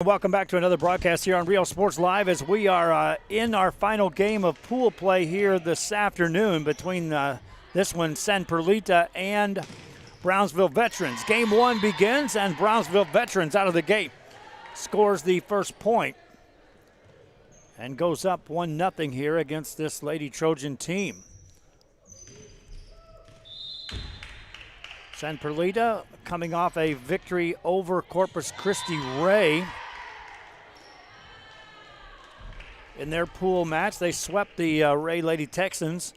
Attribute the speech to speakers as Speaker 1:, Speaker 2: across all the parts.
Speaker 1: Welcome back to another broadcast here on Real Sports Live as we are in our final game of pool play here this afternoon between this one, Perlita and Brownsville Veterans. Game one begins and Brownsville Veterans out of the gate scores the first point and goes up 1-0 here against this Lady Trojan team. Perlita coming off a victory over Corpus Christi Ray. In their pool match, they swept the Ray Lady Texans.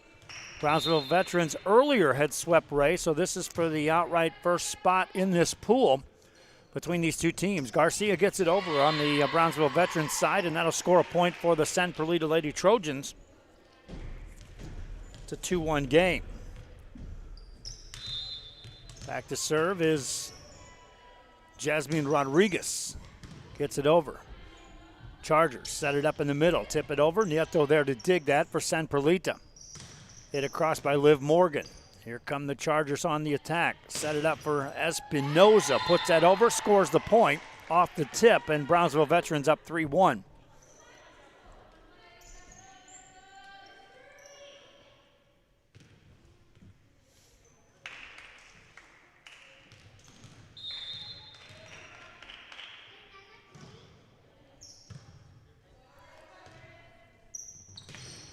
Speaker 1: Brownsville Veterans earlier had swept Ray, so this is for the outright first spot in this pool between these two teams. Garcia gets it over on the Brownsville Veterans side, and that'll score a point for the Perlita Lady Trojans. It's a 2-1 game. Back to serve is Jasmine Rodriguez. Gets it over. Chargers set it up in the middle, tip it over. Nieto there to dig that for Perlita. Hit across by Liv Morgan. Here come the Chargers on the attack. Set it up for Espinoza. Puts that over, scores the point off the tip, and Brownsville Veterans up 3-1.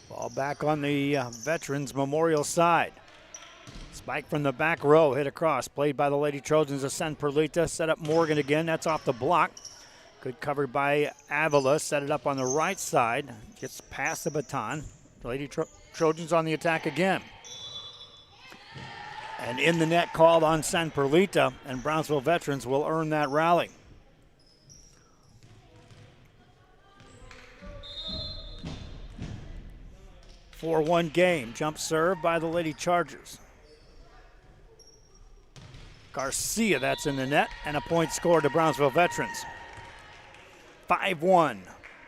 Speaker 1: Ball back on the Veterans Memorial side. Spike from the back row, hit across, played by the Lady Trojans of Perlita. Set up Morgan again, that's off the block. Good cover by Avila, set it up on the right side. Gets past the baton. The Lady Trojans on the attack again. And in the net called on Perlita, and Brownsville Veterans will earn that rally. 4-1 game. Jump serve by the Lady Chargers. Garcia, that's in the net, and a point scored to Brownsville Veterans. 5-1,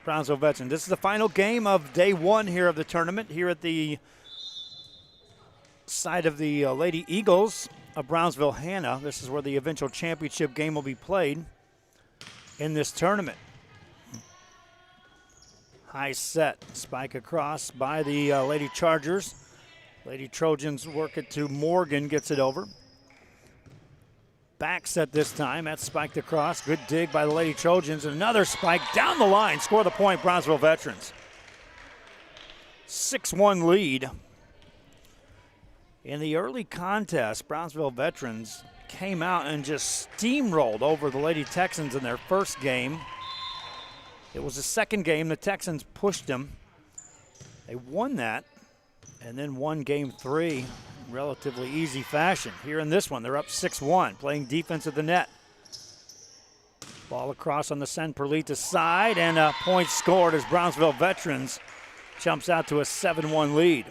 Speaker 1: Brownsville Veterans. This is the final game of day one here of the tournament, here at the side of the Lady Eagles of Brownsville Hannah. This is where the eventual championship game will be played in this tournament. High set, spike across by the Lady Chargers. Lady Trojans work it to Morgan, gets it over. Back set this time, that's spiked across. Good dig by the Lady Trojans, and another spike down the line. Score the point, Brownsville Veterans. 6-1 lead. In the early contest, Brownsville Veterans came out and just steamrolled over the Lady Texans in their first game. It was the second game. The Texans pushed them. They won that and then won game three in relatively easy fashion. Here in this one, they're up 6-1, playing defense at the net. Ball across on the Perlita side, and a point scored as Brownsville Veterans jumps out to a 7-1 lead.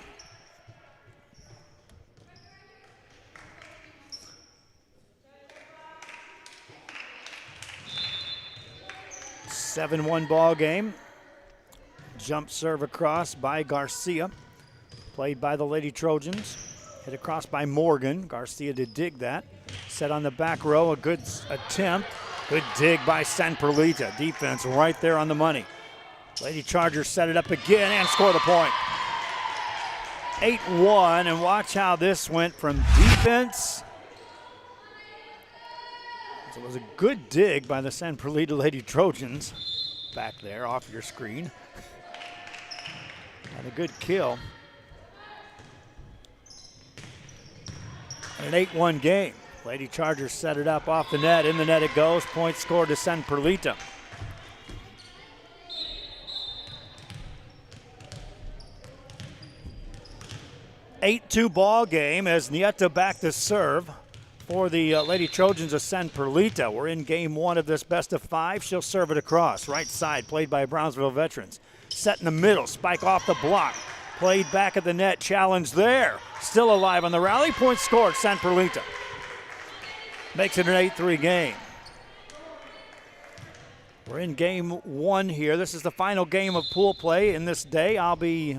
Speaker 1: Seven-1 ball game. Jump serve across by Garcia, played by the Lady Trojans. Hit across by Morgan. Garcia to dig that. Set on the back row, a good attempt. Good dig by Perlita. Defense right there on the money. Lady Chargers set it up again and score the point. 8-1, and watch how this went from defense. It was a good dig by the Perlita Lady Trojans. Back there off your screen. And a good kill. And an 8-1 game. Lady Chargers set it up off the net. In the net it goes. Point scored to Perlita. 8-2 ball game as Nieto back to serve for the Lady Trojans of Perlita. We're in game one of this best of five. She'll serve it across. Right side, played by Brownsville Veterans. Set in the middle, spike off the block. Played back at the net, challenge there. Still alive on the rally. Point scored, Perlita. Makes it an 8-3 game. We're in game one here. This is the final game of pool play in this day. I'll be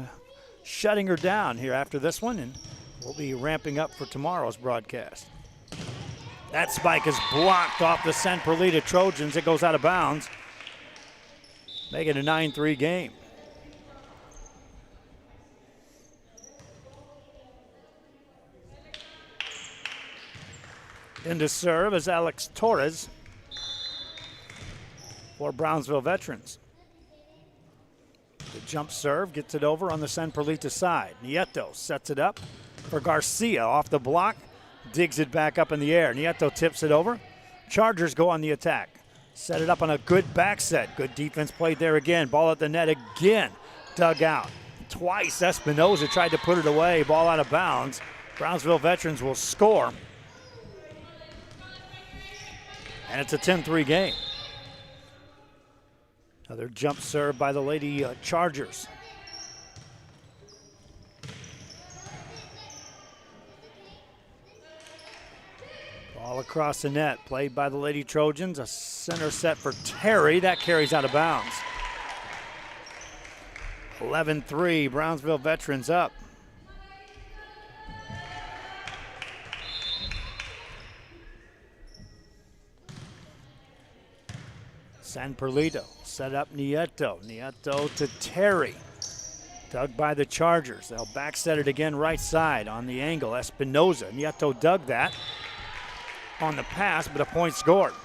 Speaker 1: shutting her down here after this one, and we'll be ramping up for tomorrow's broadcast. That spike is blocked off the Perlita Trojans. It goes out of bounds. Make it a 9-3 game. In to serve is Alex Torres for Brownsville Veterans. The jump serve gets it over on the San Perlita side. Nieto sets it up for Garcia off the block, digs it back up in the air. Nieto tips it over. Chargers go on the attack. Set it up on a good back set. Good defense played there again. Ball at the net again. Dug out. Twice Espinoza tried to put it away. Ball out of bounds. Brownsville Veterans will score. And it's a 10-3 game. Another jump serve by the Lady Chargers. Ball across the net, played by the Lady Trojans. A center set for Terry. That carries out of bounds. 11-3, Brownsville Veterans up. San Perlita set up Nieto. Nieto to Terry. Dug by the Chargers. They'll back set it again right side on the angle. Espinoza. Nieto dug that on the pass, but a point scored. –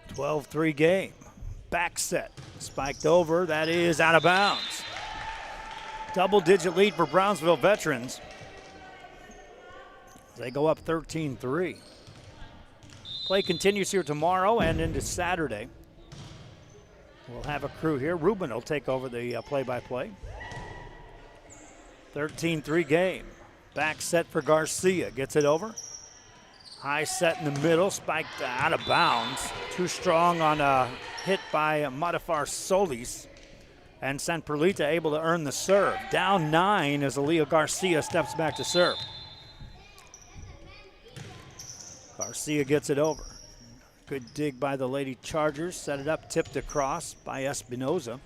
Speaker 1: 12-3 game. Back set. Spiked over. That is out of bounds. Double-digit lead for Brownsville Veterans. They go up 13-3. Play continues here tomorrow and into Saturday. We'll have a crew here. Ruben will take over the play-by-play. 13-3 game. Back set for Garcia. Gets it over. High set in the middle. Spiked out of bounds. Too strong on a hit by Matafar Solis. And San Perlita able to earn the serve. Down 9 as Aaliyah Garcia steps back to serve. Garcia gets it over. Good dig by the Lady Chargers. Set it up, tipped across by Espinoza.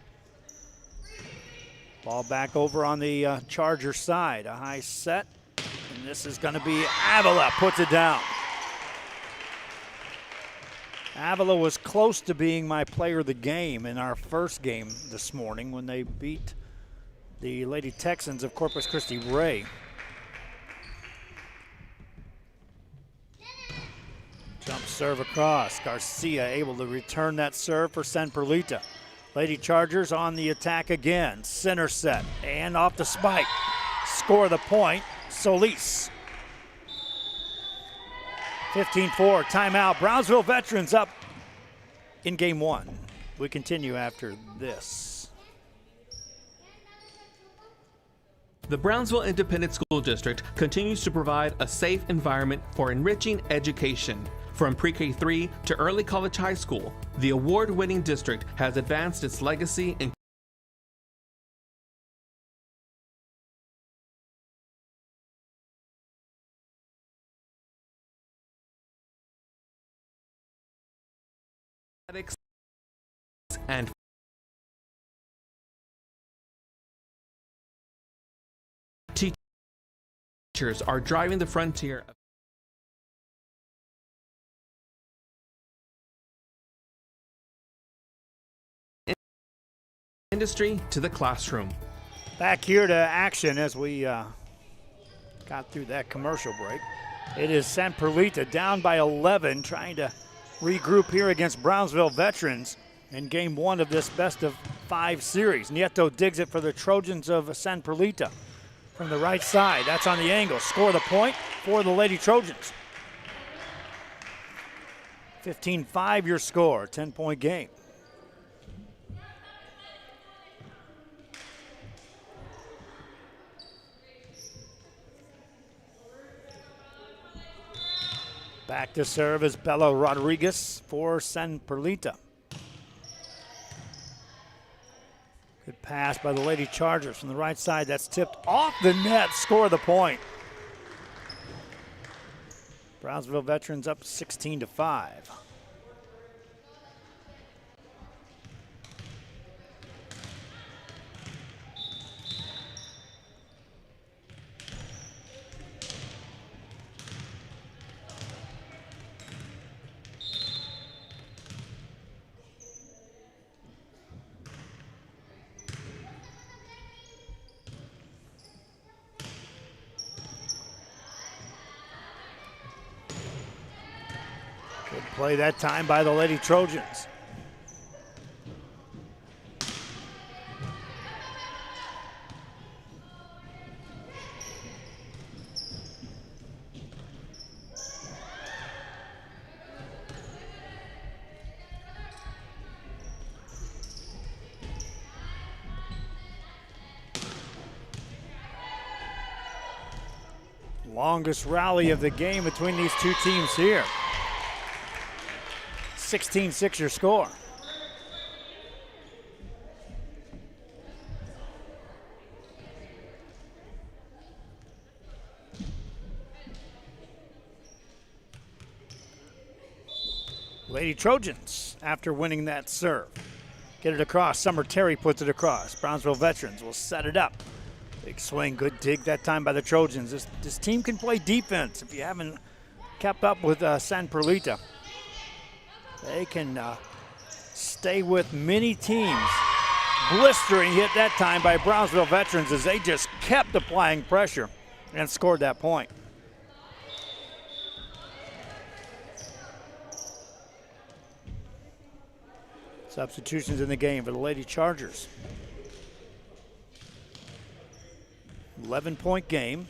Speaker 1: Ball back over on the Charger side. A high set. And this is going to be Avila puts it down. Avila was close to being my player of the game in our first game this morning when they beat the Lady Texans of Corpus Christi Ray. Jump serve across. Garcia able to return that serve for San Perlita. Lady Chargers on the attack again. Center set and off the spike. Score the point, Solis. 15-4, timeout. Brownsville Veterans up in game one. We continue after this.
Speaker 2: The Brownsville Independent School District continues to provide a safe environment for enriching education. From pre-K3 to early college high school, the award-winning district has advanced its legacy in and teachers are driving the frontier of industry to the classroom.
Speaker 1: Back here to action as we got through that commercial break. It is San Perlita down by 11, trying to regroup here against Brownsville Veterans in game one of this best-of-5 series. Nieto digs it for the Trojans of San Perlita from the right side. That's on the angle. Score the point for the Lady Trojans. 15-5 your score, 10-point game. Back to serve is Bella Rodriguez for San Perlita. Good pass by the Lady Chargers from the right side. That's tipped off the net. Score the point. Brownsville Veterans up 16-5. play that time by the Lady Trojans. Longest rally of the game between these two teams here. 16-6 your score. Lady Trojans, after winning that serve, get it across. Summer Terry puts it across. Brownsville Veterans will set it up. Big swing, good dig that time by the Trojans. This team can play defense. If you haven't kept up with San Perlita, they can stay with many teams. Blistering hit that time by Brownsville Veterans as they just kept applying pressure and scored that point. Substitutions in the game for the Lady Chargers. 11-point game.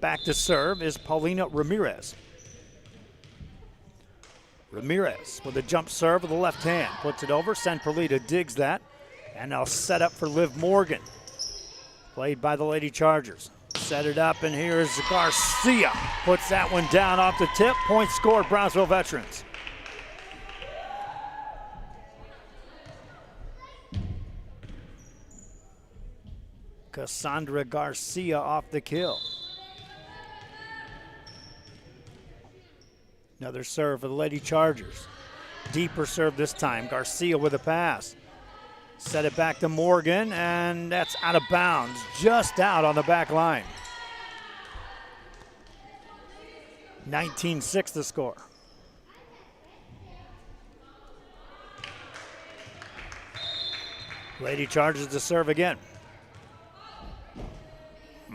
Speaker 1: Back to serve is Paulina Ramirez. Ramirez with a jump serve with the left hand. Puts it over. San Perlita digs that. And now set up for Liv Morgan. Played by the Lady Chargers. Set it up, and here's Garcia. Puts that one down off the tip. Point scored, Brownsville Veterans. Cassandra Garcia off the kill. Another serve for the Lady Chargers. Deeper serve this time. Garcia with a pass. Set it back to Morgan, and that's out of bounds. Just out on the back line. 19-6 the score. Lady Chargers to serve again.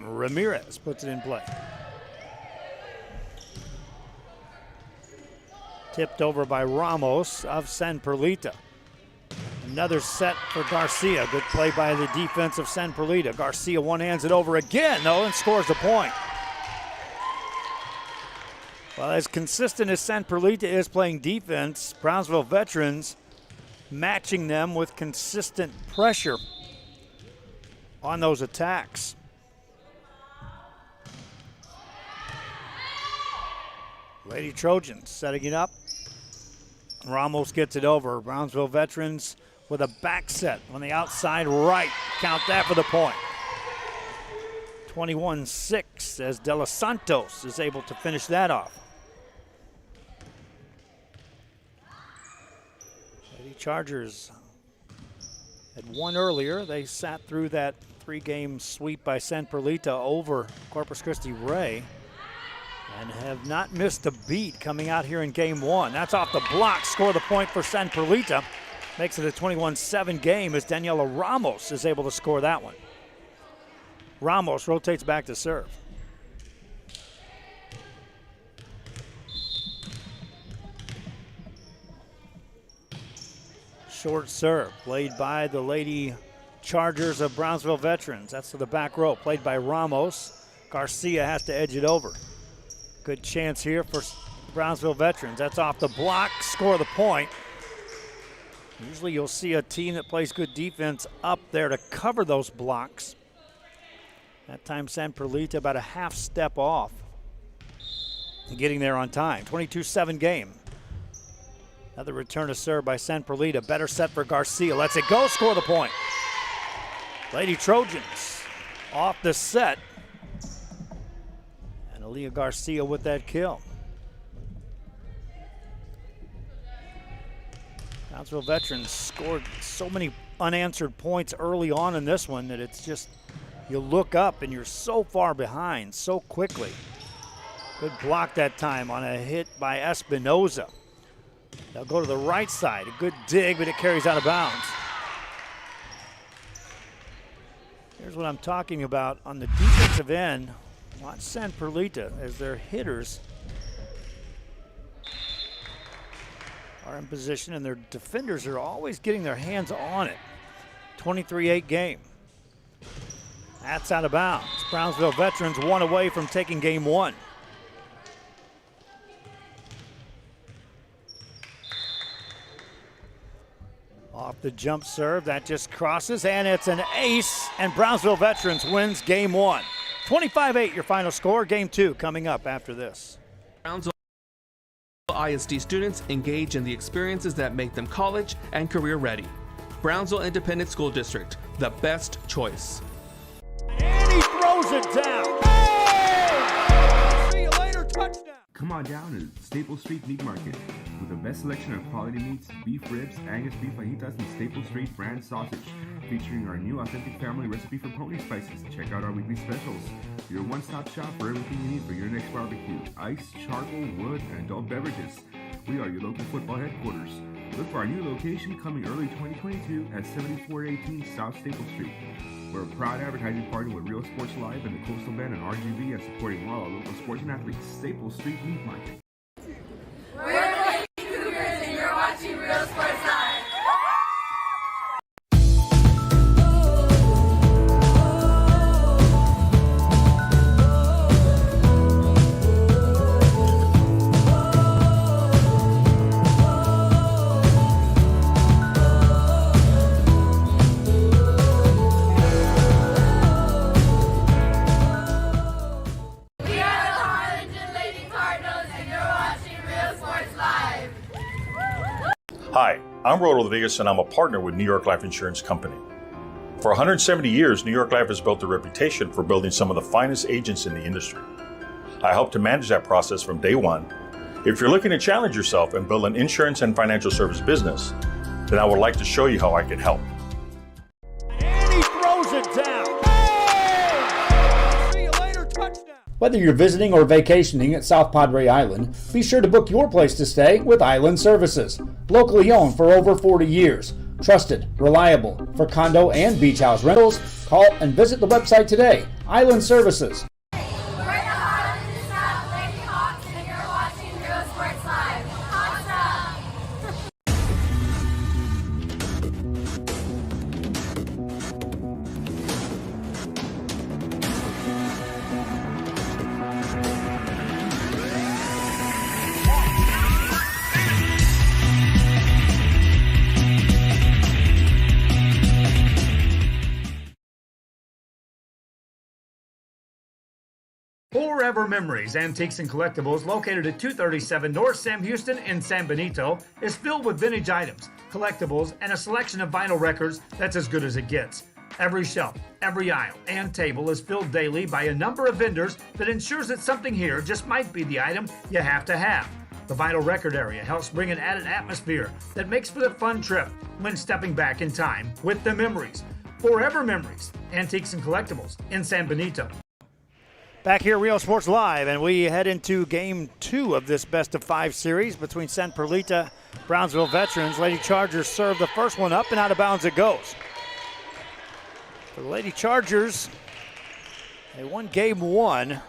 Speaker 1: Ramirez puts it in play. Tipped over by Ramos of San Perlita. Another set for Garcia. Good play by the defense of San Perlita. Garcia one-hands it over again, though, and scores the point. Well, as consistent as San Perlita is playing defense, Brownsville Veterans matching them with consistent pressure on those attacks. Lady Trojans setting it up. Ramos gets it over. Brownsville Veterans with a back set on the outside right. Count that for the point. 21-6 as De Los Santos is able to finish that off. Lady Chargers had won earlier. They sat through that three-game sweep by San Perlita over Corpus Christi Ray and have not missed a beat coming out here in game one. That's off the block. Score the point for San Perlita. Makes it a 21-7 game as Daniela Ramos is able to score that one. Ramos rotates back to serve. Short serve played by the Lady Chargers of Brownsville Veterans. That's to the back row, played by Ramos. Garcia has to edge it over. Good chance here for Brownsville Veterans. That's off the block, score the point. Usually you'll see a team that plays good defense up there to cover those blocks. That time San Perlita about a half step off getting there on time. 22-7 game. Another return to serve by San Perlita. Better set for Garcia. Lets it go, score the point. Lady Trojans off the set. And Aaliyah Garcia with that kill. Brownsville Veterans scored so many unanswered points early on in this one that it's just, you look up and you're so far behind so quickly. Good block that time on a hit by Espinoza. They'll go to the right side. A good dig, but it carries out of bounds. Here's what I'm talking about on the defensive end. Watch San Perlita as their hitters are in position, and their defenders are always getting their hands on it. 23-8 game. That's out of bounds. Brownsville Veterans one away from taking game one. Off the jump serve, that just crosses, and it's an ace, and Brownsville Veterans wins game one. 25-8 your final score. Game two coming up after this.
Speaker 2: Brownsville ISD students engage in the experiences that make them college and career ready. Brownsville Independent School District, the best choice.
Speaker 1: And he throws it down. Hey! See you later, touchdown.
Speaker 3: Come on down to Staple Street Meat Market with the best selection of quality meats, beef ribs, Angus beef fajitas, and Staple Street brand sausage, featuring our new authentic family recipe for pony spices. Check out our weekly specials. Your one-stop shop for everything you need for your next barbecue: ice, charcoal, wood, and adult beverages. We are your local football headquarters. Look for our new location coming early 2022 at 7418 South Staple Street. We're a proud advertising partner with Real Sports Live and the Coastal Band and RGV, and supporting all our local sports and athletes. Staple Street Meat Market.
Speaker 4: We're the Cougars, and you're watching Real Sports Live.
Speaker 5: Hi, I'm Rollo Rodriguez, and I'm a partner with New York Life Insurance Company. For 170 years, New York Life has built a reputation for building some of the finest agents in the industry. I help to manage that process from day one. If you're looking to challenge yourself and build an insurance and financial service business, then I would like to show you how I can help.
Speaker 1: And he throws it down. Hey! See you later, touchdown.
Speaker 6: Whether you're visiting or vacationing at South Padre Island, be sure to book your place to stay with Island Services. Locally owned for over 40 years. Trusted, reliable for condo and beach house rentals. Call and visit the website today. Island Services.
Speaker 4: We're the Highland and the South Lady Hawks, and you're watching Real Sports Live. Awesome!
Speaker 1: Forever Memories, Antiques and Collectibles, located at 237 North Sam Houston in San Benito, is filled with vintage items, collectibles, and a selection of vinyl records that's as good as it gets. Every shelf, every aisle, and table is filled daily by a number of vendors that ensures that something here just might be the item you have to have. The vinyl record area helps bring an added atmosphere that makes for the fun trip when stepping back in time with the memories. Forever Memories, Antiques and Collectibles in San Benito. Back here, Real Sports Live, and we head into game two of this best-of-5 series between San Perlita, Brownsville Veterans. Lady Chargers serve the first one up, and out of bounds it goes. For the Lady Chargers, they won game one.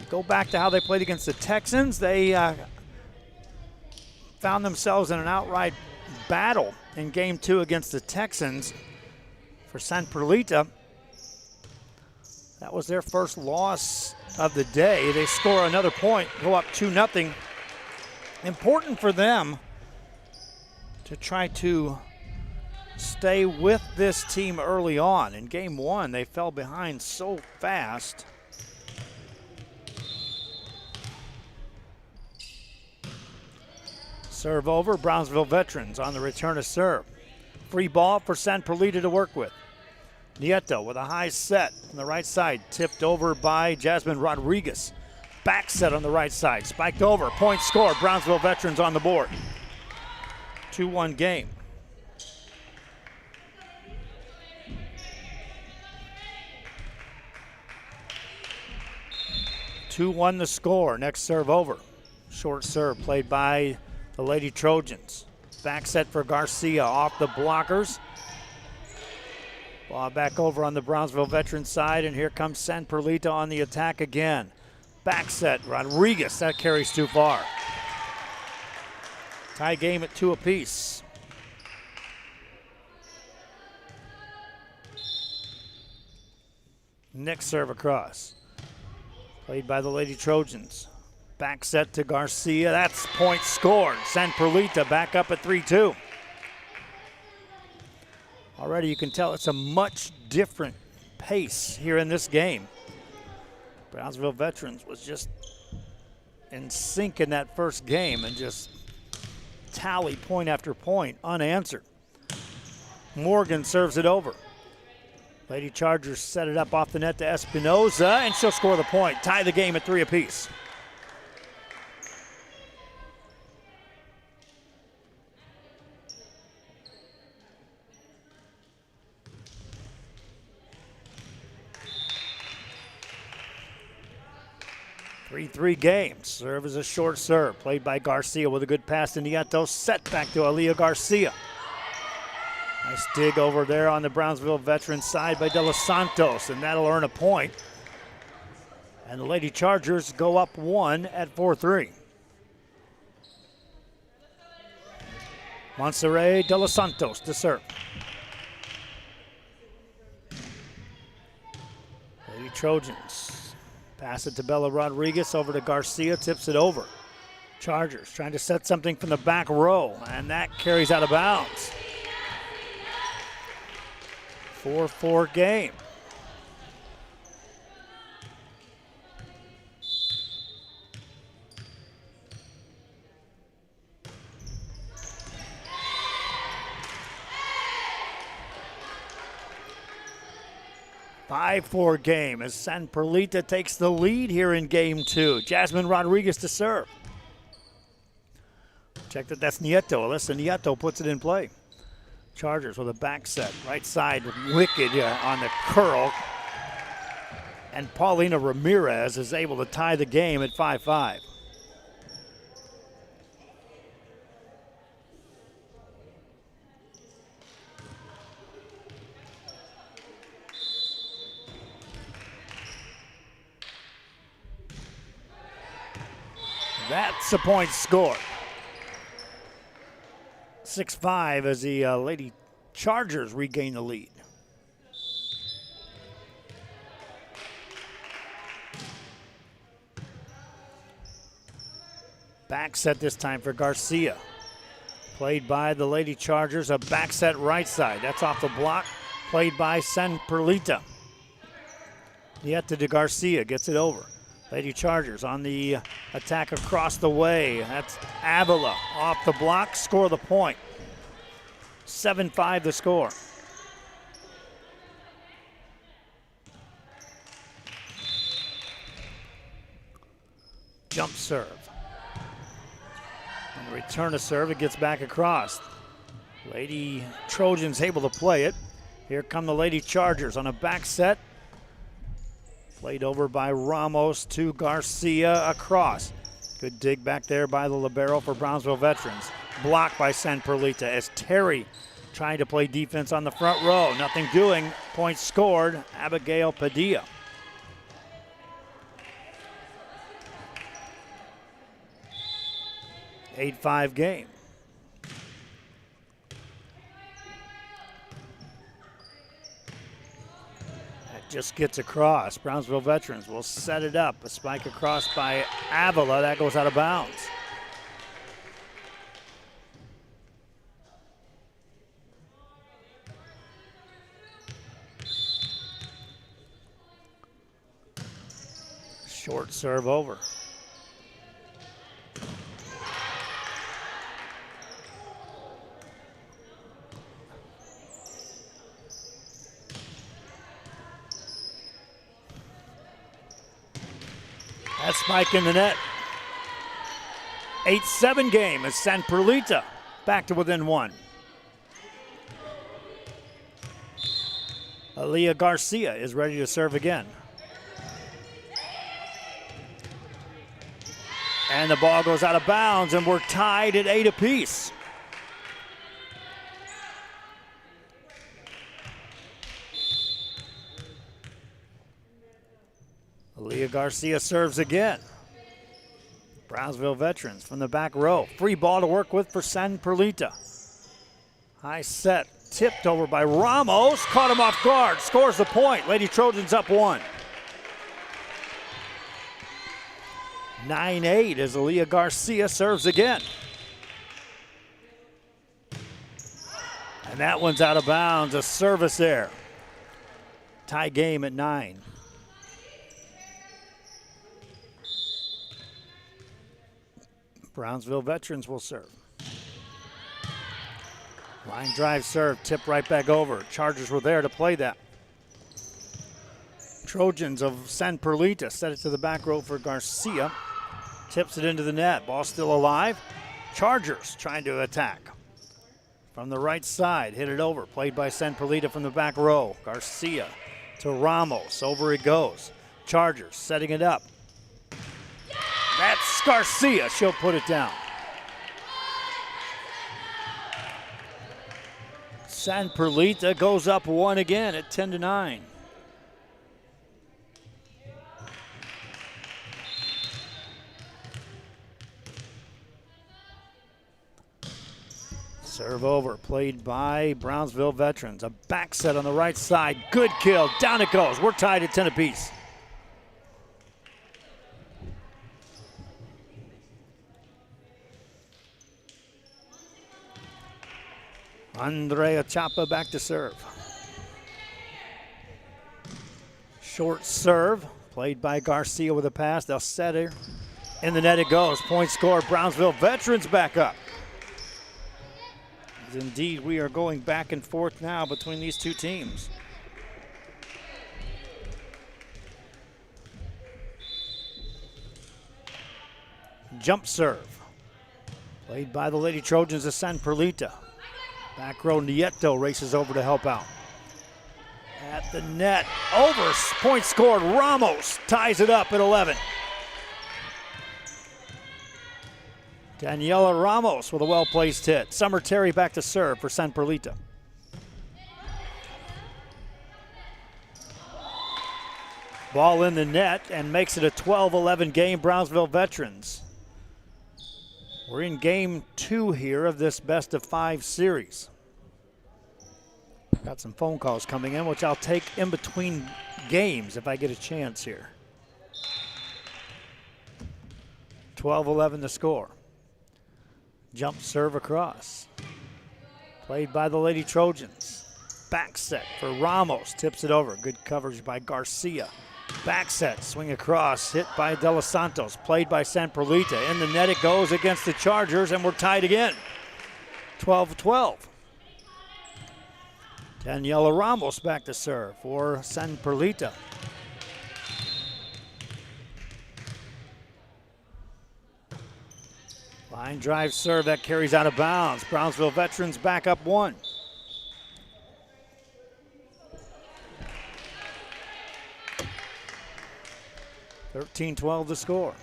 Speaker 1: Go back to how they played against the Texans. They found themselves in an outright battle in game two against the Texans. For San Perlita, that was their first loss of the day. They score another point, go up 2-0. Important for them to try to stay with this team early on. In game one, they fell behind so fast. Serve over, Brownsville Veterans on the return of serve. Free ball for San Perlita to work with. Nieto with a high set on the right side, tipped over by Jasmine Rodriguez. Back set on the right side, spiked over, point score, Brownsville Veterans on the board. 2-1 game. (2-1) the score. Next serve over. Short serve played by the Lady Trojans. Back set for Garcia off the blockers. Ball back over on the Brownsville Veterans side, and here comes San Perlita on the attack again. Back set, Rodriguez, that carries too far. Tie game at 2 apiece. Next serve across. Played by the Lady Trojans. Back set to Garcia. That's point scored. Send Perlita back up at 3-2. Already you can tell it's a much different pace here in this game. Brownsville Veterans was just in sync in that first game and just tally point after point unanswered. Morgan serves it over. Lady Chargers set it up off the net to Espinoza, and she'll score the point. Tie the game at 3 apiece. Three game. Serve is a short serve. Played by Garcia with a good pass to Nieto. Set back to Aaliyah Garcia. Nice dig over there on the Brownsville veteran side by De Los Santos, and that'll earn a point. And the Lady Chargers go up 1 at 4-3. Monserrat De Los Santos to serve. Lady Trojans pass it to Bella Rodriguez over to Garcia, tips it over. Chargers trying to set something from the back row, and that carries out of bounds. 4-4 game. Five-four game as San Perlita takes the lead here in game 2. Jasmine Rodriguez to serve. Check that's Nieto. Alyssa Nieto puts it in play. Chargers with a back set. Right side, wicked on the curl. And Paulina Ramirez is able to tie the game at 5-5. That's a point scored. 6-5 as the Lady Chargers regain the lead. Back set this time for Garcia. Played by the Lady Chargers, a back set right side. That's off the block, played by San Perlita. Nieta de Garcia gets it over. Lady Chargers on the attack across the way. That's Avila off the block, score the point. 7-5 the score. Jump serve. On the return of serve, it gets back across. Lady Trojans able to play it. Here come the Lady Chargers on a back set. Played over by Ramos to Garcia across. Good dig back there by the libero for Brownsville Veterans. Blocked by San Perlita as Terry trying to play defense on the front row. Nothing doing. Point scored, Abigail Padilla. Eight-5 game. Just gets across. Brownsville Veterans will set it up. A spike across by Avila. That goes out of bounds. Short serve over. That spike in the net. 8-7 game as San Perlita back to within 1. Aaliyah Garcia is ready to serve again. And the ball goes out of bounds, and we're tied at 8 apiece. Aaliyah Garcia serves again. Brownsville veterans from the back row. Free ball to work with for San Perlita. High set, tipped over by Ramos. Caught him off guard, scores the point. Lady Trojans up 1. 9-8 as Aaliyah Garcia serves again. And that one's out of bounds, a service there. Tie game at 9. Brownsville veterans will serve. Line drive serve, tip right back over. Chargers were there to play that. Trojans of San Perlita set it to the back row for Garcia. Tips it into the net. Ball still alive. Chargers trying to attack. From the right side, hit it over. Played by San Perlita from the back row. Garcia to Ramos. Over it goes. Chargers setting it up. That's Garcia. She'll put it down. San Perlita goes up 1 again at 10-9. Serve over, played by Brownsville veterans. A back set on the right side. Good kill. Down it goes. We're tied at 10 apiece. Andrea Chapa back to serve. Short serve, played by Garcia with a pass. They'll set her. In the net it goes. Point scored. Brownsville veterans back up. Indeed, we are going back and forth now between these two teams. Jump serve, played by the Lady Trojans of San Perlita. Back row, Nieto races over to help out. At the net, over, point scored. Ramos ties it up at 11. Daniela Ramos with a well-placed hit. Summer Terry back to serve for San Perlita. Ball in the net and makes it a 12-11 game, Brownsville veterans. We're in game 2 here of this best-of-5 series. Got some phone calls coming in, which I'll take in between games if I get a chance here. 12-11 the score. Jump serve across. Played by the Lady Trojans. Back set for Ramos. Tips it over. Good coverage by Garcia. Back set, swing across, hit by De Los Santos. Played by San Perlita. In the net it goes against the Chargers, and we're tied again. 12-12. Daniela Ramos back to serve for San Perlita. Line drive serve that carries out of bounds. Brownsville veterans back up 1. (13-12) the score.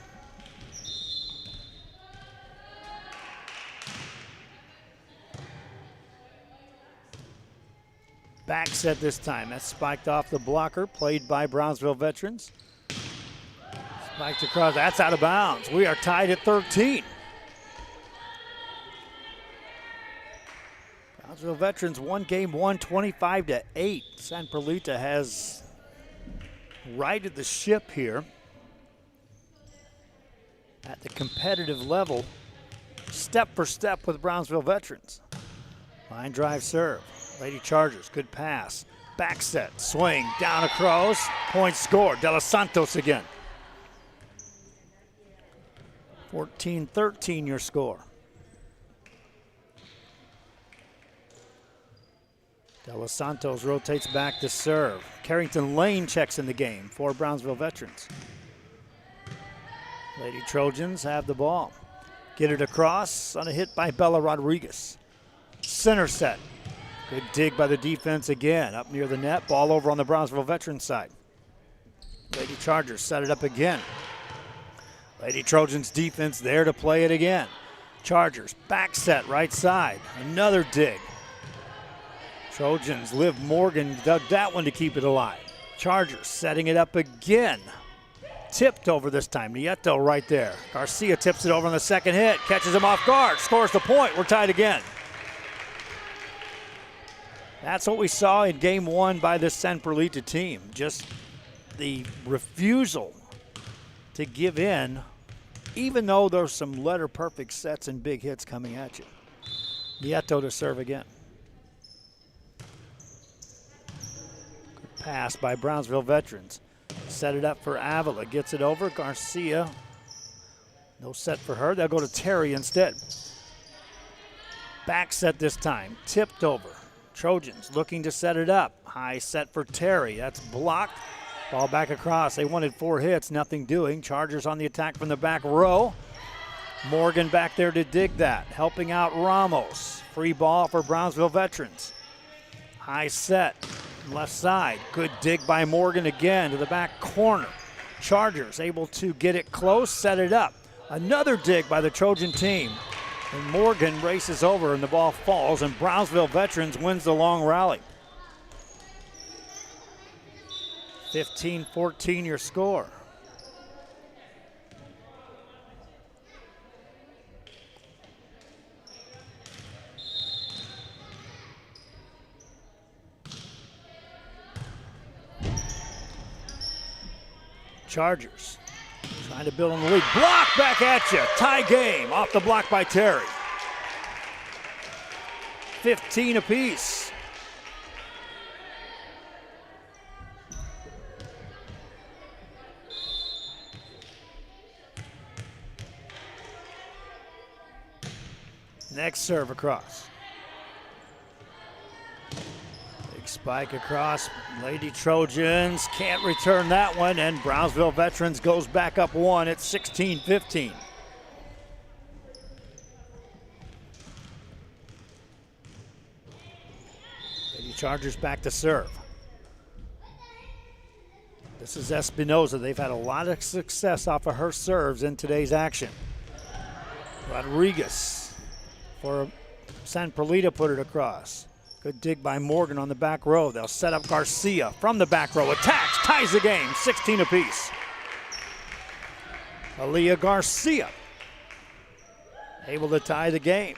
Speaker 1: Back set this time. That's spiked off the blocker, played by Brownsville veterans. Spiked across. That's out of bounds. We are tied at 13. Brownsville veterans won game 1, 25-8. San Perlita has righted the ship here at the competitive level, step for step with Brownsville veterans. Line drive serve. Lady Chargers, good pass. Back set, swing, down across. Point scored. De Los Santos again. 14-13 your score. De Los Santos rotates back to serve. Carrington Lane checks in the game for Brownsville veterans. Lady Trojans have the ball. Get it across on a hit by Bella Rodriguez. Center set. Good dig by the defense again. Up near the net. Ball over on the Brownsville veteran side. Lady Chargers set it up again. Lady Trojans defense there to play it again. Chargers back set right side. Another dig. Trojans, Liv Morgan dug that one to keep it alive. Chargers setting it up again. Tipped over this time. Nieto right there. Garcia tips it over on the second hit. Catches him off guard. Scores the point. We're tied again. That's what we saw in game one by this San Perlita team. Just the refusal to give in, even though there's some letter-perfect sets and big hits coming at you. Nieto to serve again. Good pass by Brownsville veterans. Set it up for Avila. Gets it over. Garcia. No set for her. They'll go to Terry instead. Back set this time. Tipped over. Trojans looking to set it up. High set for Terry. That's blocked. Ball back across. They wanted 4 hits. Nothing doing. Chargers on the attack from the back row. Morgan back there to dig that. Helping out Ramos. Free ball for Brownsville veterans. High set. Left side. Good dig by Morgan again to the back corner. Chargers able to get it close, set it up. Another dig by the Trojan team. And Morgan races over and the ball falls, and Brownsville veterans wins the long rally. 15-14 your score. Chargers trying to build on the lead. Block back at you. Tie game off the block by Terry. 15 apiece. Next serve across. Spike across. Lady Trojans can't return that one, and Brownsville veterans goes back up 1 at 16-15. Lady Chargers back to serve. This is Espinoza. They've had a lot of success off of her serves in today's action. Rodriguez for San Perlita put it across. Good dig by Morgan on the back row. They'll set up Garcia from the back row. Attacks, ties the game, 16 apiece. Aaliyah Garcia able to tie the game.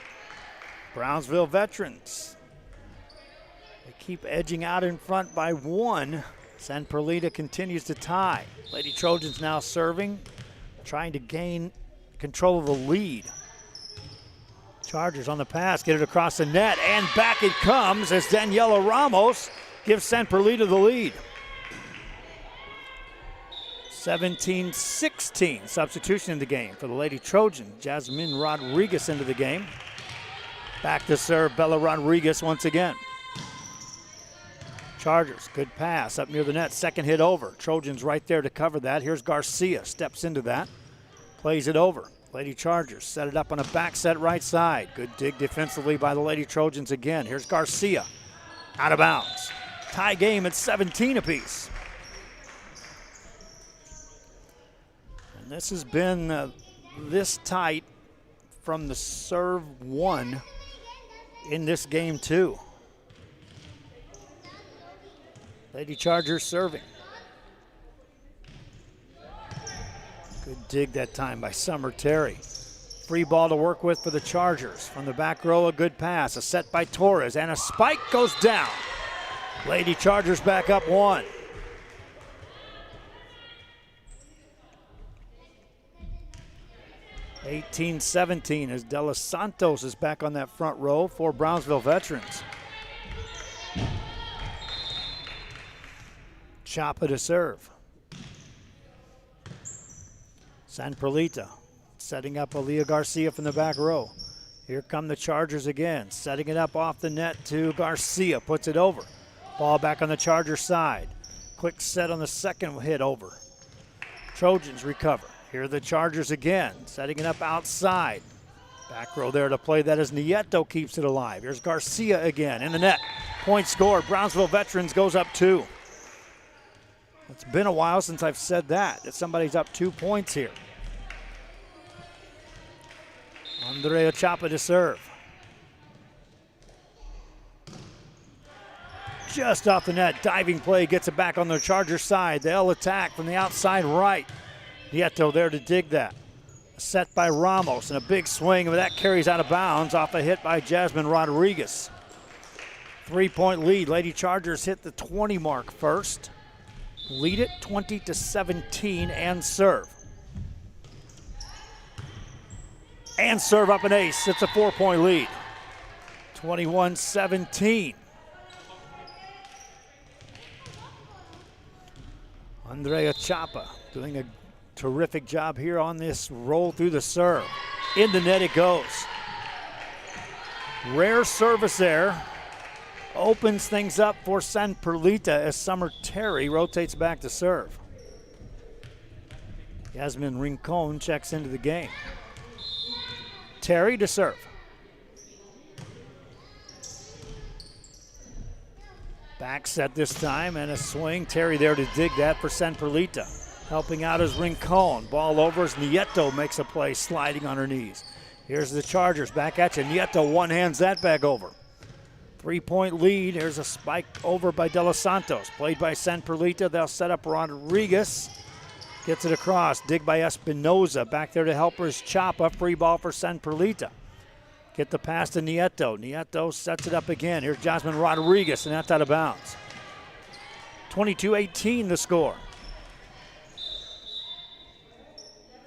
Speaker 1: Brownsville veterans. They keep edging out in front by 1. San Perlita continues to tie. Lady Trojans now serving, trying to gain control of the lead. Chargers on the pass, get it across the net, and back it comes as Daniela Ramos gives San Perlita the lead. 17-16, substitution in the game for the Lady Trojan. Jasmine Rodriguez into the game. Back to serve, Bella Rodriguez once again. Chargers, good pass up near the net, second hit over. Trojans right there to cover that. Here's Garcia, steps into that, plays it over. Lady Chargers set it up on a back set right side. Good dig defensively by the Lady Trojans again. Here's Garcia, out of bounds. Tie game at 17 apiece. And this has been this tight from the serve 1 in this game too. Lady Chargers serving. Good dig that time by Summer Terry. Free ball to work with for the Chargers. From the back row, a good pass. A set by Torres, and a spike goes down. Lady Chargers back up 1. (18-17) as De Los Santos is back on that front row for Brownsville veterans. Chapa to serve. San Perlita setting up Aaliyah Garcia from the back row. Here come the Chargers again, setting it up off the net to Garcia, puts it over. Ball back on the Charger side. Quick set on the second hit over. Trojans recover. Here are the Chargers again, setting it up outside. Back row there to play that as Nieto keeps it alive. Here's Garcia again in the net. Point scored. Brownsville veterans goes up 2. It's been a while since I've said that somebody's up 2 points here. Andrea Chapa to serve. Just off the net, diving play, gets it back on the Charger side. They'll attack from the outside right. Nieto there to dig that. Set by Ramos and a big swing, but that carries out of bounds off a hit by Jasmine Rodriguez. 3-point lead. Lady Chargers hit the 20 mark first. Lead it 20-17 and serve. And serve up an ace. It's a 4-point lead. 21-17. Andrea Chapa doing a terrific job here on this roll through the serve. In the net it goes. Rare service there. Opens things up for San Perlita as Summer Terry rotates back to serve. Yasmin Rincon checks into the game. Terry to serve. Back set this time and a swing. Terry there to dig that for San Perlita. Helping out is Rincon. Ball over as Nieto makes a play sliding on her knees. Here's the Chargers back at you. Nieto one-hands that back over. 3-point lead. Here's a spike over by De Los Santos. Played by San Perlita. They'll set up Rodriguez. Gets it across. Dig by Espinoza. Back there to help her is Chapa. Free ball for San Perlita. Get the pass to Nieto. Nieto sets it up again. Here's Jasmine Rodriguez, and that's out of bounds. 22-18 the score.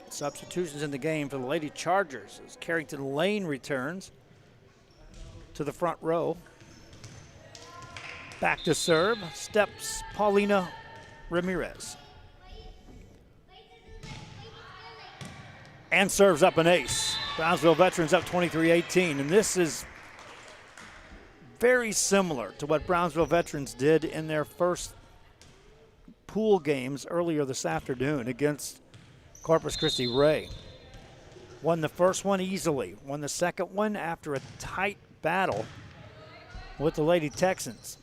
Speaker 1: Substitutions in the game for the Lady Chargers as Carrington Lane returns to the front row. Back to serve. Steps Paulina Ramirez. And serves up an ace. Brownsville Veterans up 23-18. And this is very similar to what Brownsville Veterans did in their first pool games earlier this afternoon against Corpus Christi Ray. Won the first one easily. Won the second one after a tight battle with the Lady Texans.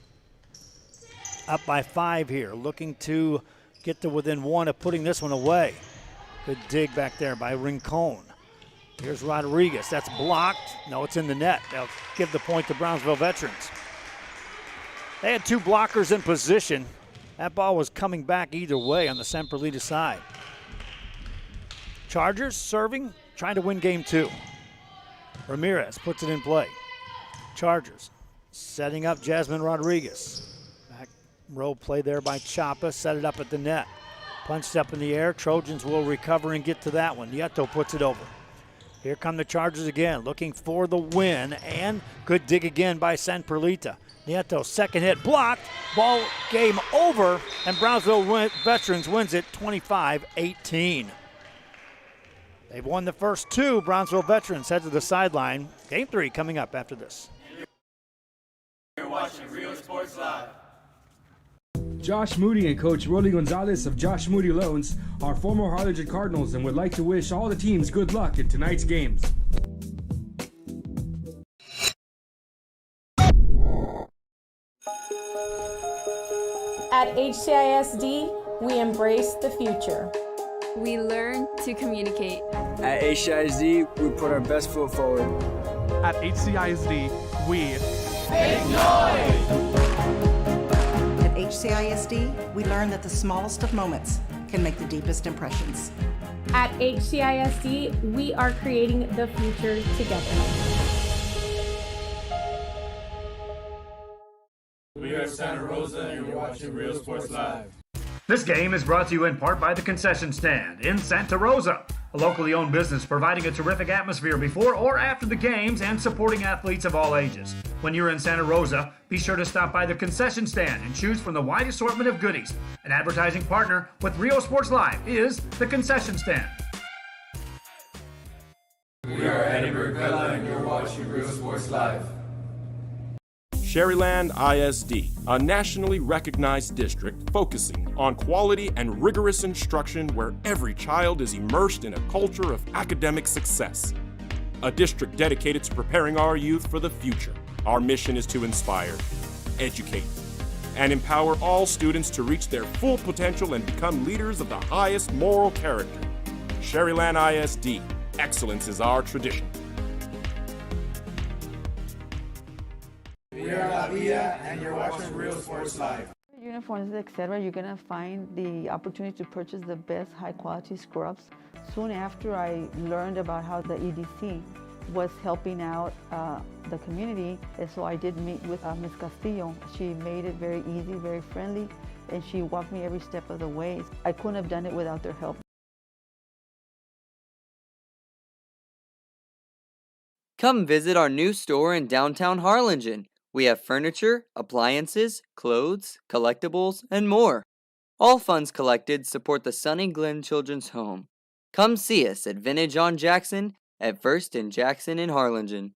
Speaker 1: Up by 5 here. Looking to get to within 1 of putting this one away. Good dig back there by Rincon. Here's Rodriguez. That's blocked. No, it's in the net. They'll give the point to Brownsville Veterans. They had 2 blockers in position. That ball was coming back either way on the San Perlita side. Chargers serving, trying to win game 2. Ramirez puts it in play. Chargers setting up Jasmine Rodriguez. Back row play there by Chapa. Set it up at the net. Punched up in the air. Trojans will recover and get to that one. Nieto puts it over. Here come the Chargers again, looking for the win, and good dig again by San Perlita. Nieto, second hit, blocked. Ball game over, and Brownsville Veterans wins it 25-18. They've won the first 2. Brownsville Veterans head to the sideline. Game 3 coming up after this.
Speaker 7: You're watching Real Sports Live.
Speaker 8: Josh Moody and Coach Rolly Gonzalez of Josh Moody Loans are former Harlingen Cardinals and would like to wish all the teams good luck in tonight's games.
Speaker 9: At HCISD, we embrace the future.
Speaker 10: We learn to communicate.
Speaker 11: At HCISD, we put our best foot forward.
Speaker 2: At HCISD, we
Speaker 7: Make noise!
Speaker 12: At HCISD, we learn that the smallest of moments can make the deepest impressions.
Speaker 9: At HCISD, we are creating the future together.
Speaker 7: We are Santa Rosa and you're watching Real Sports Live.
Speaker 6: This game is brought to you in part by the Concession Stand in Santa Rosa, a locally owned business providing a terrific atmosphere before or after the games and supporting athletes of all ages. When you're in Santa Rosa, be sure to stop by the Concession Stand and choose from the wide assortment of goodies. An advertising partner with Real Sports Live is the Concession Stand.
Speaker 7: We are Eddie Burgella and you're watching Real Sports Live.
Speaker 13: Sherryland ISD, a nationally recognized district focusing on quality and rigorous instruction where every child is immersed in a culture of academic success. A district dedicated to preparing our youth for the future. Our mission is to inspire, educate, and empower all students to reach their full potential and become leaders of the highest moral character. Sherryland ISD, excellence is our tradition.
Speaker 7: We are La Villa and you're watching Real Sports Live.
Speaker 14: uniforms, etc., you're going to find the opportunity to purchase the best high-quality scrubs. Soon after I learned about how the EDC was helping out the community, and so I did meet with Ms. Castillo. She made it very easy, very friendly, and she walked me every step of the way. I couldn't have done it without their help.
Speaker 15: Come visit our new store in downtown Harlingen. We have furniture, appliances, clothes, collectibles, and more. All funds collected support the Sunny Glen Children's Home. Come see us at Vintage on Jackson at First and Jackson in Harlingen.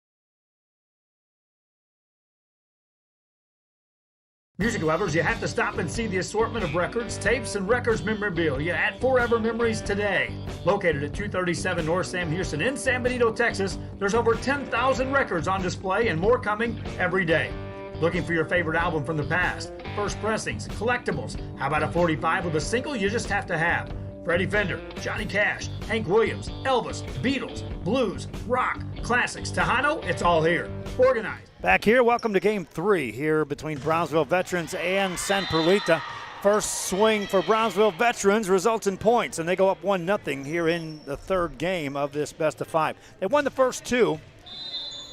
Speaker 6: Music lovers, you have to stop and see the assortment of records, tapes, and records memorabilia at Forever Memories today. Located at 237 North Sam Houston in San Benito, Texas, there's over 10,000 records on display and more coming every day. Looking for your favorite album from the past, first pressings, collectibles, how about a 45 with a single you just have to have? Freddie Fender, Johnny Cash, Hank Williams, Elvis, Beatles, blues, rock, classics, Tejano, it's all here. Organized.
Speaker 1: Back here, welcome to Game 3 here between Brownsville Veterans and San Perlita. First swing for Brownsville Veterans results in points, and they go up 1-0 here in the third game of this best-of-5. They won the first two.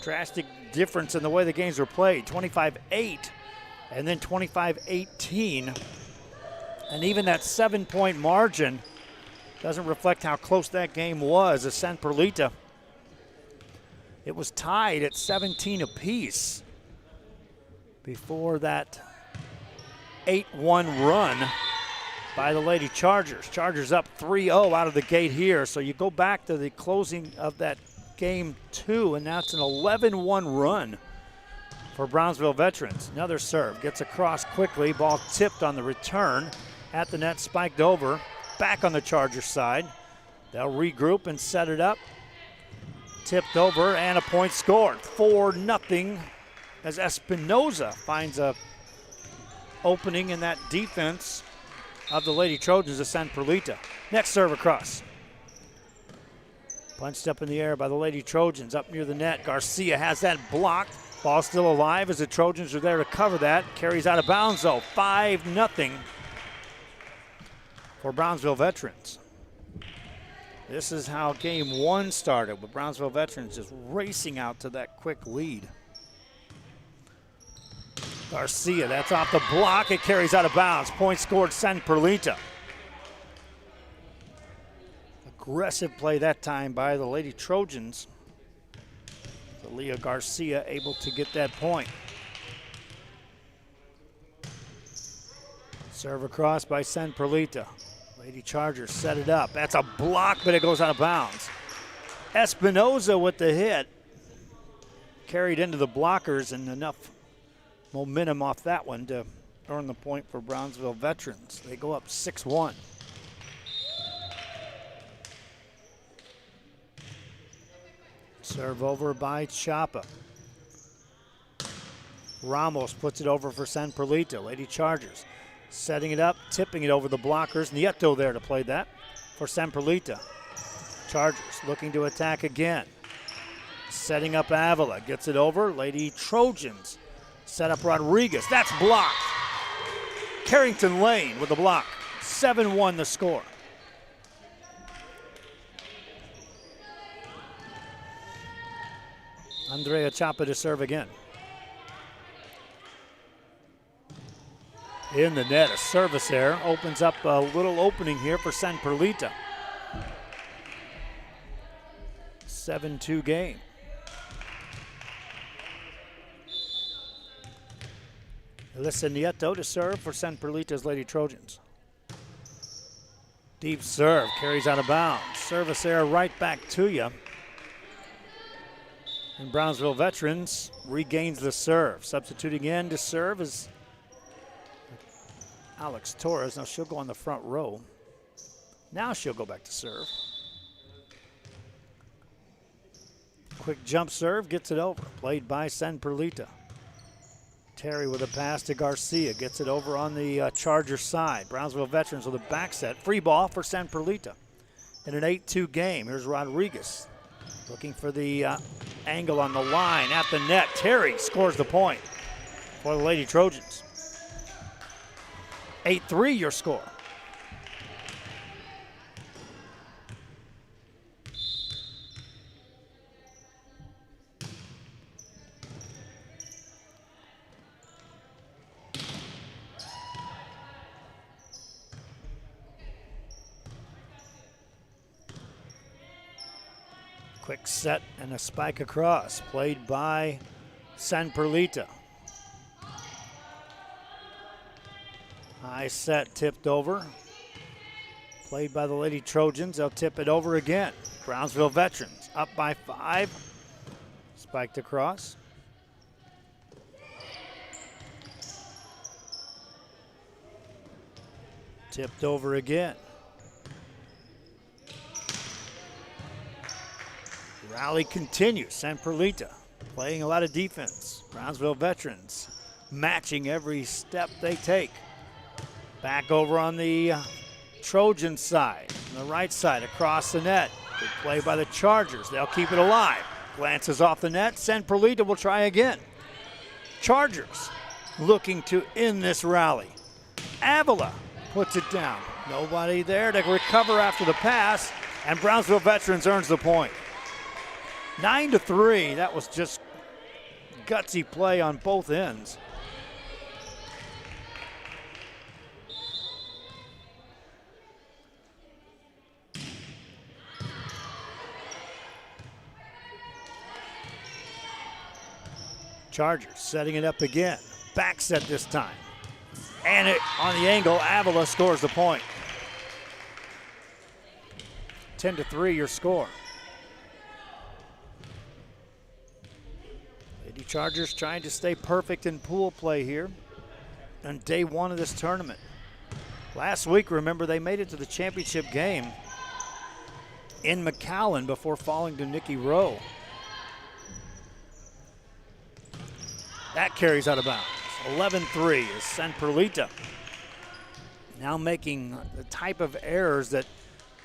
Speaker 1: Drastic difference in the way the games were played, 25-8 and then 25-18. And even that 7-point margin doesn't reflect how close that game was as San Perlita. It was tied at 17 apiece before that 8-1 run by the Lady Chargers. Chargers up 3-0 out of the gate here. So you go back to the closing of that game 2, and that's an 11-1 run for Brownsville Veterans. Another serve, gets across quickly, ball tipped on the return. At the net, spiked over, back on the Chargers side. They'll regroup and set it up. Tipped over and a point scored, 4-0 as Espinoza finds a opening in that defense of the Lady Trojans of San Perlita. Next serve across. Punched up in the air by the Lady Trojans up near the net. Garcia has that blocked. Ball still alive as the Trojans are there to cover that. Carries out of bounds though, 5-0 for Brownsville Veterans. This is how game 1 started, with Brownsville Veterans just racing out to that quick lead. Garcia, that's off the block. It carries out of bounds. Point scored, San Perlita. Aggressive play that time by the Lady Trojans. Leah Garcia able to get that point. Serve across by San Perlita. Lady Chargers set it up. That's a block, but it goes out of bounds. Espinoza with the hit. Carried into the blockers, and enough momentum off that one to earn the point for Brownsville Veterans. They go up 6-1. Serve over by Chapa. Ramos puts it over for San Perlita. Lady Chargers setting it up, tipping it over the blockers. Nieto there to play that for San Perlita. Chargers looking to attack again. Setting up Avila, gets it over. Lady Trojans set up Rodriguez. That's blocked. Carrington Lane with the block. 7-1 the score. Andrea Chapa to serve again. In the net, a service there. Opens up a little opening here for San Perlita. 7-2 game. Alyssa Nieto to serve for San Perlita's Lady Trojans. Deep serve, carries out of bounds. Service there right back to you. And Brownsville Veterans regains the serve. Substituting in to serve is Alex Torres. Now she'll go on the front row. Now she'll go back to serve. Quick jump serve, gets it over. Played by San Perlita. Terry with a pass to Garcia. Gets it over on the Charger side. Brownsville Veterans with a back set. Free ball for San Perlita. In an 8-2 game, here's Rodriguez. Looking for the angle on the line at the net. Terry scores the point for the Lady Trojans. 8-3 your score. Quick set and a spike across, played by San Perlita. High set tipped over, played by the Lady Trojans. They'll tip it over again. Brownsville Veterans up by 5, spiked across. Tipped over again. Rally continues. San Perlita playing a lot of defense. Brownsville Veterans matching every step they take. Back over on the Trojan side, on the right side, across the net. Good play by the Chargers. They'll keep it alive. Glances off the net. San Perlita will try again. Chargers looking to end this rally. Avila puts it down. Nobody there to recover after the pass, and Brownsville Veterans earns the point. 9-3, that was just gutsy play on both ends. Chargers setting it up again. Back set this time. And it on the angle, Avila scores the point. 10-3 your score. Lady Chargers trying to stay perfect in pool play here on day 1 of this tournament. Last week, remember, they made it to the championship game in McAllen before falling to Nicky Rowe. That carries out of bounds. 11-3 is San Perlita. Now making the type of errors that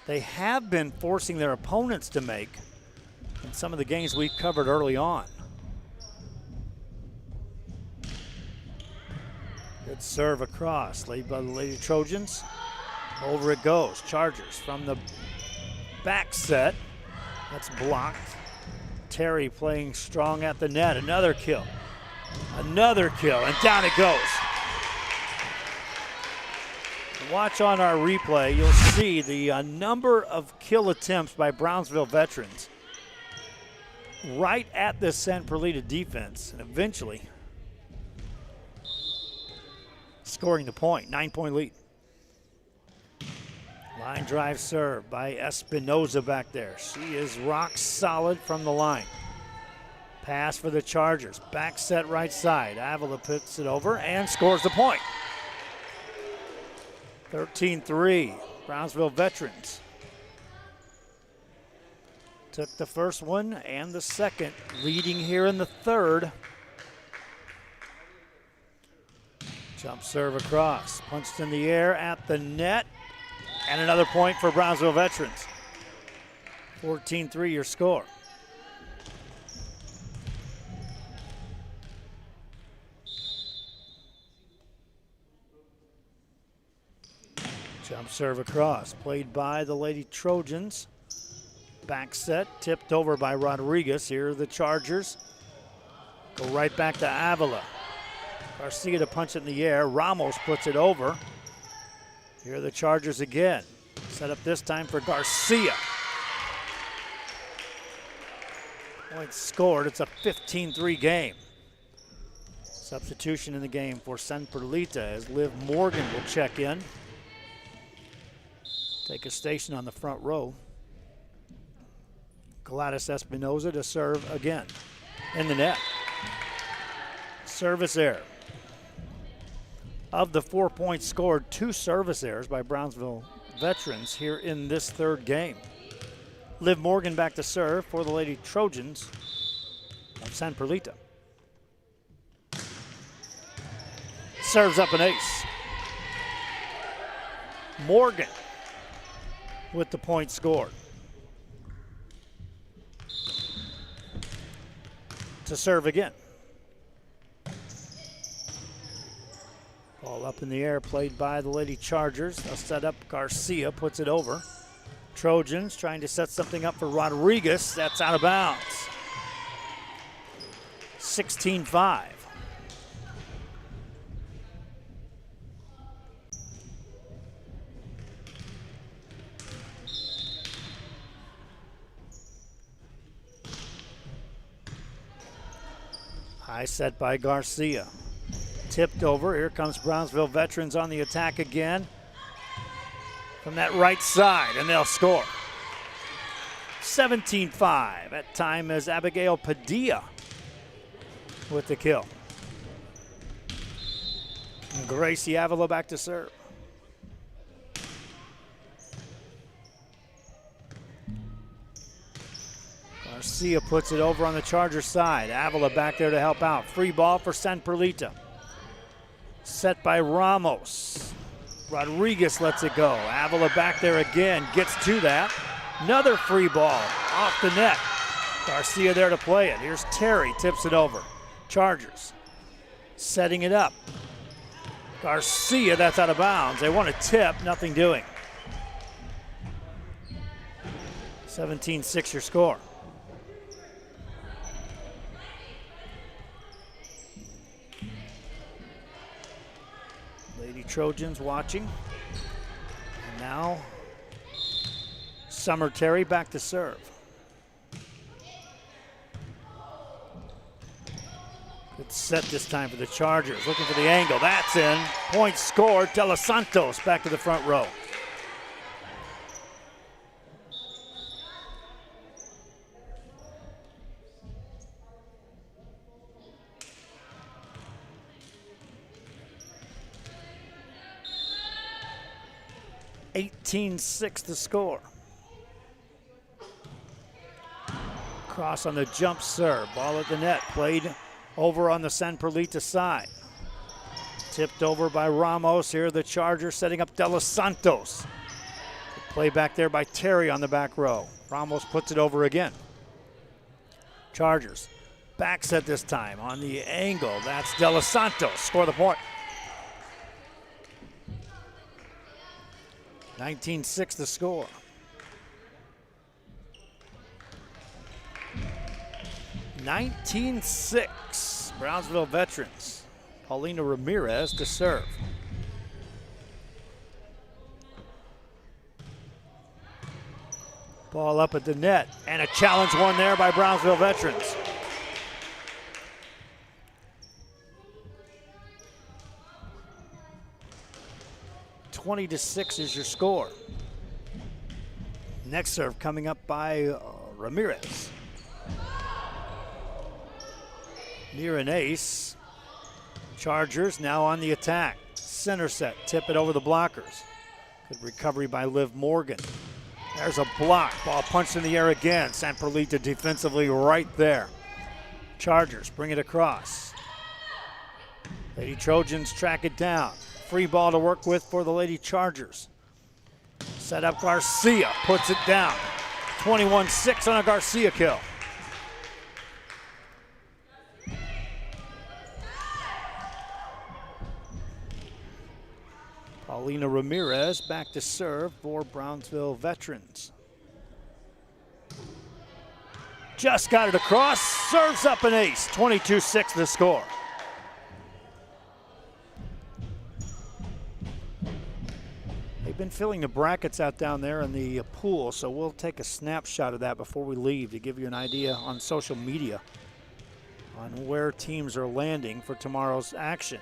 Speaker 1: they have been forcing their opponents to make in some of the games we've covered early on. Good serve across, laid by the Lady Trojans. Over it goes. Chargers from the back set. That's blocked. Terry playing strong at the net. Another kill. Another kill, and down it goes. Watch on our replay, you'll see the number of kill attempts by Brownsville Veterans right at the San Perlita defense, and eventually scoring the point. 9-point lead. Line drive serve by Espinoza back there. She is rock solid from the line. Pass for the Chargers. Back set right side. Avila puts it over and scores the point. 13-3. Brownsville Veterans took the first one and the second, leading here in the third. Jump serve across. Punched in the air at the net. And another point for Brownsville Veterans. 14-3 your score. Jump serve across, played by the Lady Trojans. Back set, tipped over by Rodriguez. Here are the Chargers. Go right back to Avila. Garcia to punch it in the air. Ramos puts it over. Here are the Chargers again. Set up this time for Garcia. Points scored. It's a 15-3 game. Substitution in the game for San Perlita as Liv Morgan will check in. Take a station on the front row. Gladys Espinoza to serve again in the net. Service error. Of the 4 points scored, 2 service errors by Brownsville Veterans here in this third game. Liv Morgan back to serve for the Lady Trojans of San Perlita. Serves up an ace. Morgan with the point scored. To serve again. Ball up in the air, played by the Lady Chargers. They'll set up. Garcia puts it over. Trojans trying to set something up for Rodriguez. That's out of bounds. 16-5. High set by Garcia. Tipped over. Here comes Brownsville Veterans on the attack again from that right side, and they'll score. 17-5 at time as Abigail Padilla with the kill. And Gracie Avila back to serve. Garcia puts it over on the Charger side. Avila back there to help out. Free ball for San Perlita. Set by Ramos. Rodriguez lets it go. Avila back there again, gets to that. Another free ball off the net. Garcia there to play it. Here's Terry, tips it over. Chargers setting it up. Garcia, that's out of bounds. They want a tip, nothing doing. 17-6 your score. Lady Trojans watching. And now Summer Terry back to serve. Good set this time for the Chargers. Looking for the angle. That's in. Point scored. De Los Santos back to the front row. (18-6) the score. Cross on the jump serve. Ball at the net. Played over on the San Perlita side. Tipped over by Ramos. Here the Chargers setting up De Los Santos. Play back there by Terry on the back row. Ramos puts it over again. Chargers back set this time on the angle. That's De Los Santos. Score the point. 19-6 the score. (19-6) Brownsville Veterans. Paulina Ramirez to serve. Ball up at the net, and a challenge won there by Brownsville Veterans. (20-6) is your score. Next serve coming up by Ramirez. Near an ace. Chargers now on the attack. Center set, tip it over the blockers. Good recovery by Liv Morgan. There's a block, ball punched in the air again. San Perlita defensively right there. Chargers bring it across. Lady Trojans track it down. Free ball to work with for the Lady Chargers. Set up Garcia, puts it down. 21-6 on a Garcia kill. Paulina Ramirez back to serve for Brownsville Veterans. Just got it across, serves up an ace. 22-6 the score. They've been filling the brackets out down there in the pool, so we'll take a snapshot of that before we leave to give you an idea on social media on where teams are landing for tomorrow's action.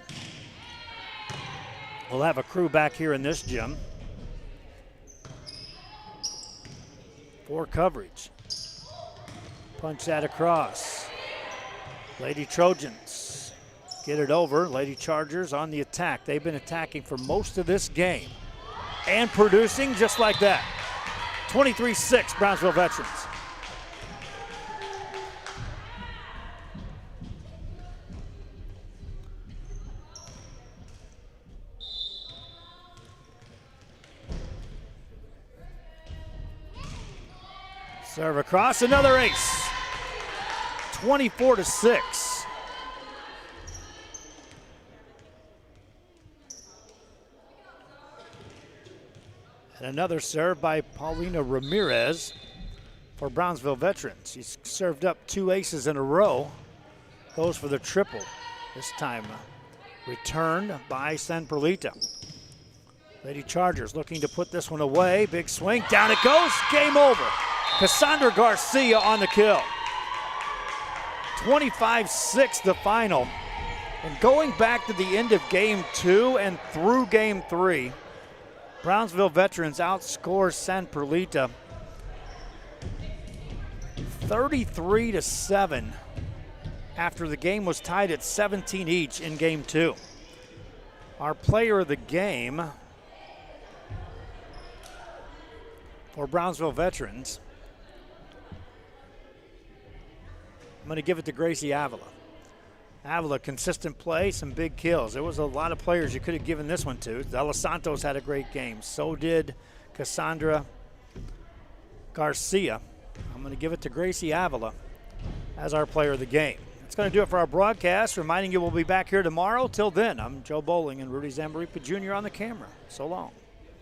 Speaker 1: We'll have a crew back here in this gym for coverage. Punch that across. Lady Trojans get it over. Lady Chargers on the attack. They've been attacking for most of this game and producing just like that. 23-6 Brownsville Veterans. Serve across, another ace. 24-6. And another serve by Paulina Ramirez for Brownsville Veterans. She's served up 2 aces in a row. Goes for the triple. This time returned by San Perlita. Lady Chargers looking to put this one away. Big swing, down it goes, game over. Cassandra Garcia on the kill. 25-6 the final. And going back to the end of game 2 and through game 3, Brownsville Veterans outscores San Perlita 33-7 after the game was tied at 17 each in game 2. Our player of the game for Brownsville Veterans, I'm going to give it to Gracie Avila. Avila, consistent play, some big kills. There was a lot of players you could have given this one to. De Los Santos had a great game. So did Cassandra Garcia. I'm going to give it to Gracie Avila as our player of the game. That's going to do it for our broadcast. Reminding you we'll be back here tomorrow. Till then, I'm Joe Bowling and Rudy Zambaripa Jr. on the camera. So long.